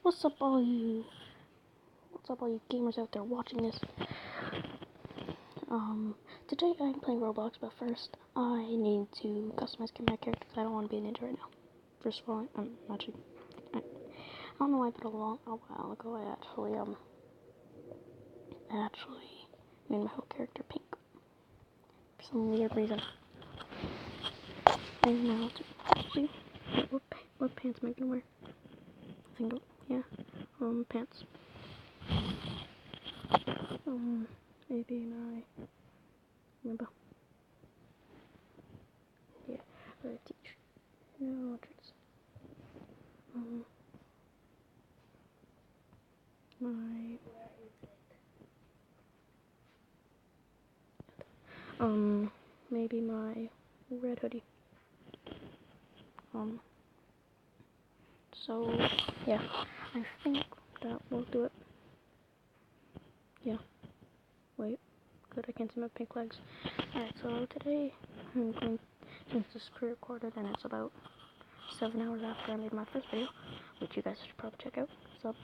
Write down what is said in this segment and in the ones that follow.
What's up, all you gamers out there watching this? Today I'm playing Roblox, but first I need to customize my character because I don't want to be a ninja right now. First of all, I don't know why, but a while ago I actually made my whole character pink for some weird reason. And now actually, what pants am I gonna wear? I think, yeah, pants. Maybe remember. Yeah, teach. No, tricks. Maybe my red hoodie. So, yeah, I think that will do it. Yeah. Wait. Good, I can't see my pink legs. Alright, so today I'm going, since this is pre-recorded and it's about 7 hours after I made my first video, which you guys should probably check out. So,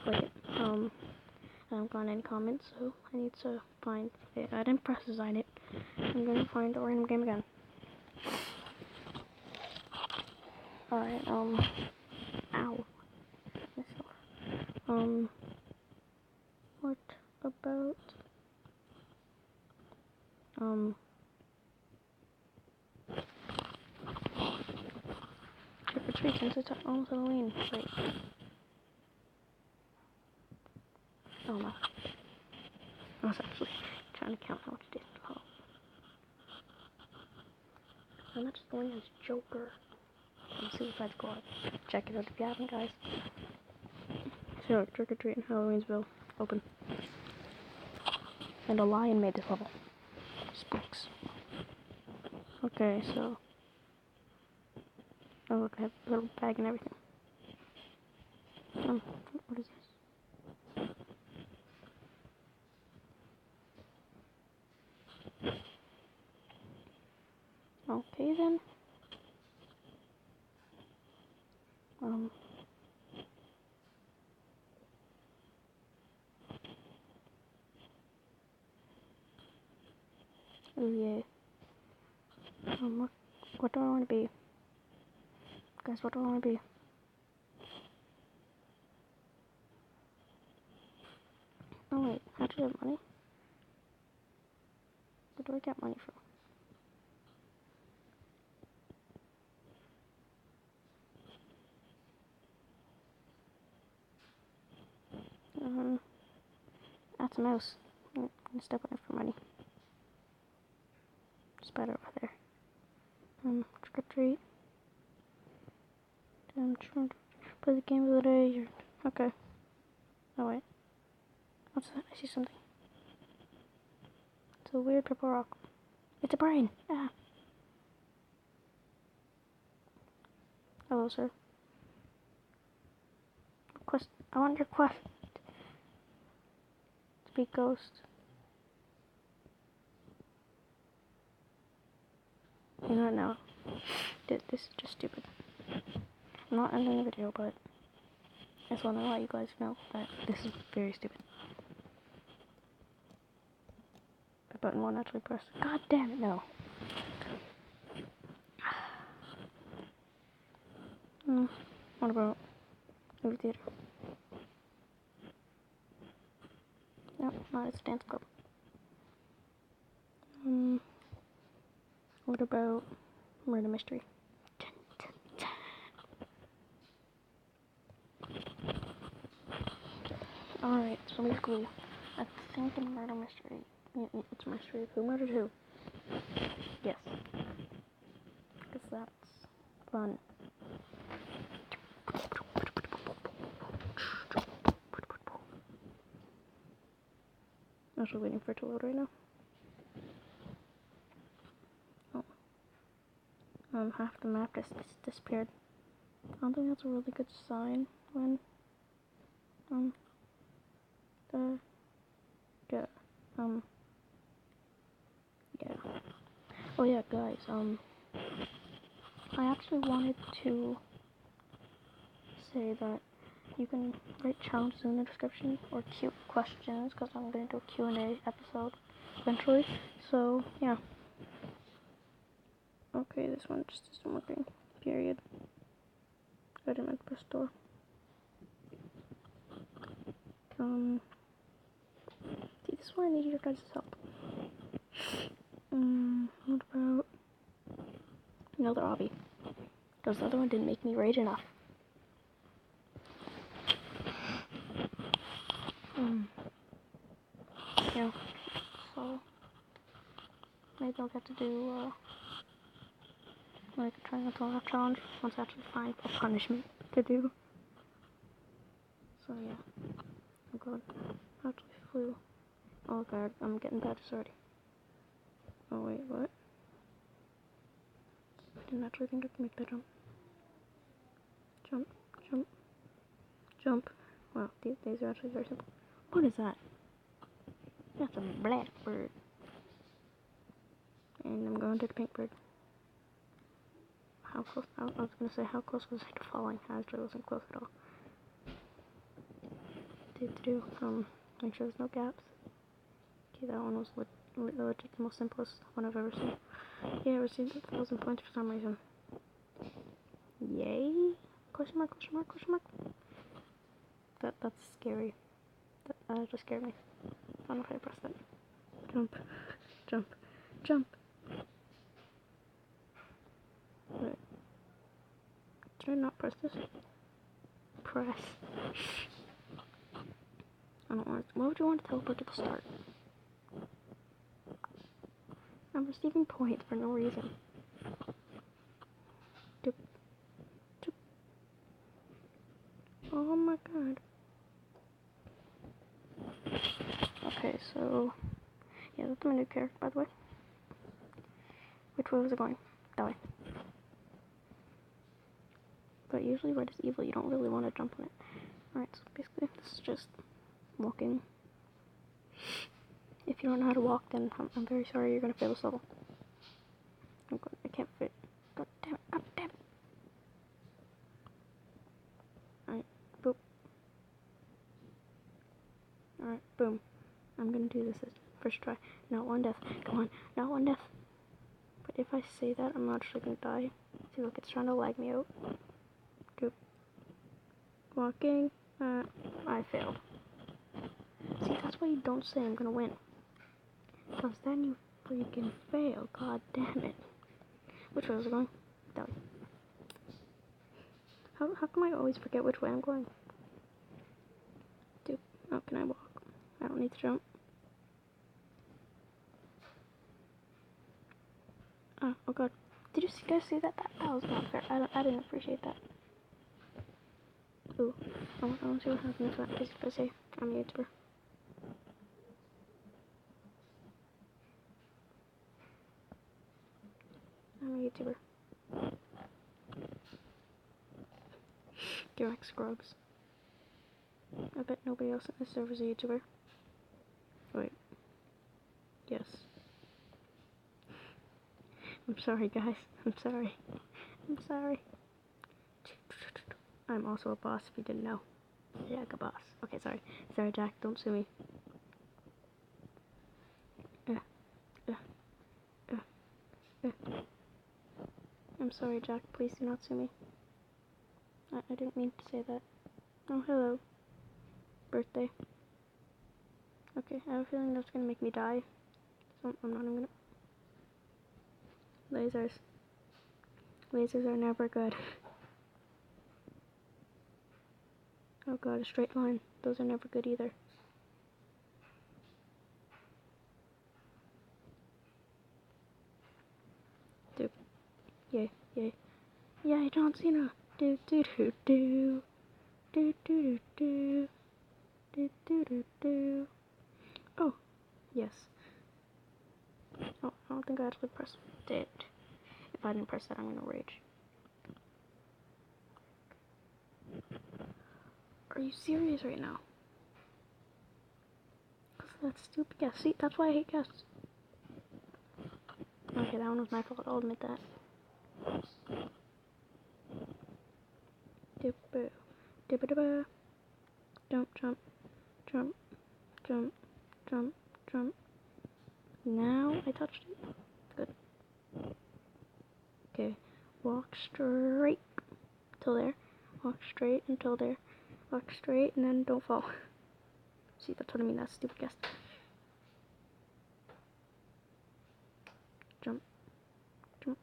wait, I haven't gotten any comments, so I need to find, I didn't press design it. I'm gonna find a random game again. Alright, ow. What about, trick or treat since it's almost Halloween. Wait. Oh no. I was actually trying to count how much days to follow. I'm not just going as Joker. On Suicide Squad. Check it out if you haven't, guys. So, Trick or Treat in Halloweensville. Open. And a lion made this level. Spooks. Okay, so. Oh, look, I have a little bag and everything. What is this? Okay, then. Oh, yeah. What do I want to be? Guys, what do I want to be? Oh, wait. How do I have money? Where do I get money from? That's a mouse. I'm gonna step on it for money. Spider over there. Trick or treat. I'm trying to play the game of the day. Okay. Oh wait. What's that? I see something. It's a weird purple rock. It's a brain. Ah. Hello, sir. Quest. I want your quest. Speak ghost. You know what now? This is just stupid. I'm not ending the video, but I just want to let you guys know that this is very stupid. The button won't actually press. God damn it, no. What about movie theater? No, not a dance club. What about murder mystery? Alright, so basically, I think in murder mystery, it's a mystery of who murdered who. Yes. Because that's fun. I'm actually waiting for it to load right now. Half the map just disappeared. I don't think that's a really good sign when, yeah. Oh yeah, guys, I actually wanted to say that you can write challenges in the description or cute questions because I'm gonna do a Q&A episode eventually. So yeah. Okay, this one just isn't working. Period. I didn't meant to press door. See, this is where I need your guys' help. What about another obby? Because the other one didn't make me rage enough. Yeah. So maybe I'll get to do like a try not to laugh challenge once I actually find a punishment to do. So yeah. Oh god. I actually flew. Oh god, I'm getting badges already. Oh wait, what? I didn't actually think I could make that jump. Jump, jump, jump. Wow, these are actually very simple. What is that? That's a blackbird. And I'm going to the pink bird. How close? I was gonna say how close was I to falling? I actually wasn't close at all. Make sure there's no gaps. Okay, that one was legit the most simplest one I've ever seen. Yeah, I received 1,000 points for some reason. Yay? Question mark, question mark, question mark. That's scary. That just scared me. I don't know if I pressed that. Jump, jump, jump. Wait. Did I not press this? Press. I don't want to. Why would you want to teleport to the start? I'm receiving points for no reason. Doop. Doop. Oh my god. Okay, so yeah, that's my new character, by the way. Which way was it going? That way. But usually red is evil, you don't really want to jump on it. Alright, so basically this is just walking. If you don't know how to walk, then I'm very sorry, you're gonna fail this level. I can't fit. God damn it, god damn it. Alright, boop. Alright, boom. I'm gonna do this first try. Not one death. Come on, not one death. But if I say that, I'm actually gonna die. See, look, it's trying to lag me out. Doop. Walking. I failed. See, that's why you don't say I'm gonna win. Because then you freaking fail. God damn it. Which way was I going? That way. How come I always forget which way I'm going? Dude, how can I walk? I don't need to jump. Oh god. Did you guys see that? That was not fair. I didn't appreciate that. Ooh. I want to see what happens if I say I'm a YouTuber. I'm a YouTuber. You're like scrubs. I bet nobody else in this server is a YouTuber. Wait. Yes. I'm sorry, guys. I'm sorry. I'm sorry. I'm also a boss if you didn't know. Jack a boss. Okay, sorry. Sorry, Jack. Don't sue me. I'm sorry, Jack. Please do not sue me. I didn't mean to say that. Oh, hello. Birthday. Okay, I have a feeling that's gonna make me die. So I'm not even gonna... Lasers. Lasers are never good. Oh god, a straight line. Those are never good either. Dude. Yay, yay. Yay, John Cena. Do do do do. Do do do do. Do do do do. Oh, yes. Oh, I don't think I actually pressed it. If I didn't press that, I'm gonna rage. Are you serious right now? That's stupid. Yeah, see, that's why I hate guests. Okay, that one was my fault, I'll admit that. Dibba, dibba, dibba. Jump, jump, jump, jump, jump, jump. Now I touched it. Good. Okay. Walk straight till there. Walk straight until there. Walk straight and then don't fall. See, that's what I mean. That's stupid guess. Jump. Jump.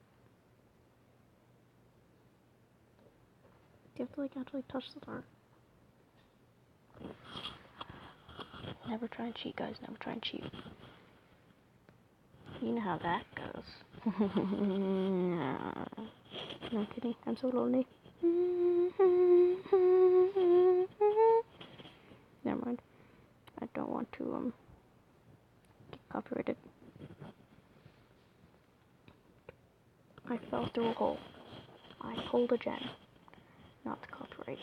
Do you have to like actually touch the bar? Never try and cheat, guys. Never try and cheat. You know how that goes. No, I'm kidding. I'm so lonely. Never mind. I don't want to get copyrighted. I fell through a hole. I pulled a gem. Not to copyright.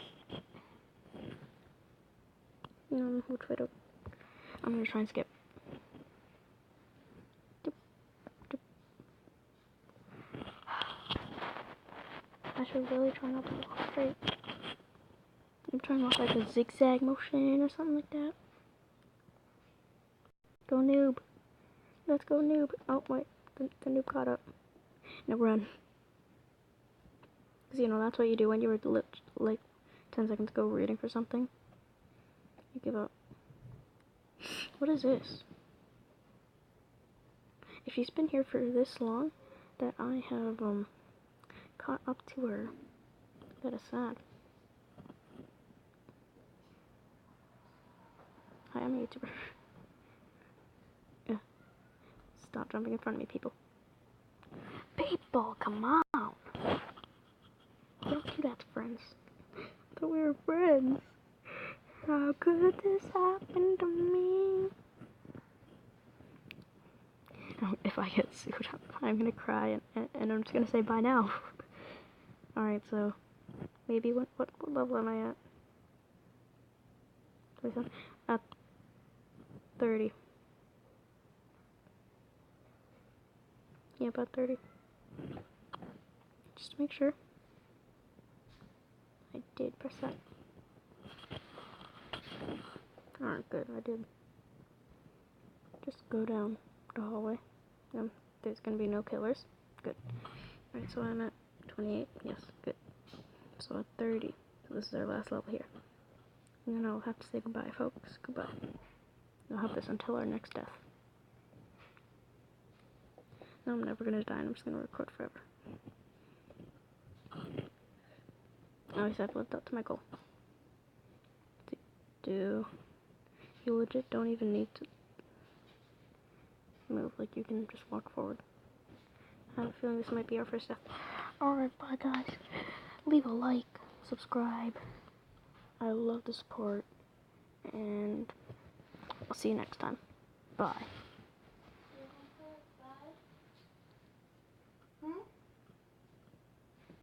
Which way to... I'm gonna try and skip. I should really try not to walk straight. I'm trying to walk like a zigzag motion or something like that. Go noob. Let's go noob. Oh wait, the noob caught up. Now run. Cause that's what you do when you were like 10 seconds ago reading for something. You give up. What is this? If she's been here for this long, that I have caught up to her. That is sad. Hi, I'm a YouTuber. Yeah. Stop jumping in front of me, people. People, come on! Don't do that to friends. I thought we were friends. How could this happen to me? If I get sued, I'm gonna cry and I'm just gonna say bye now. Alright, so maybe what level am I at? At 30. Yeah, about 30. Just to make sure. I did press that. Alright, good, I did. Just go down the hallway. There's gonna be no killers. Good. Alright, so I'm at 28. Yes, good. So at 30. So this is our last level here. And then I'll have to say goodbye, folks. Goodbye. I'll have this until our next death. No, I'm never gonna die, and I'm just gonna record forever. At least I've lived up to my goal. You legit don't even need to move, like you can just walk forward. I have a feeling this might be our first death. Alright, bye guys. Leave a like, subscribe. I love the support, and I'll see you next time. Bye.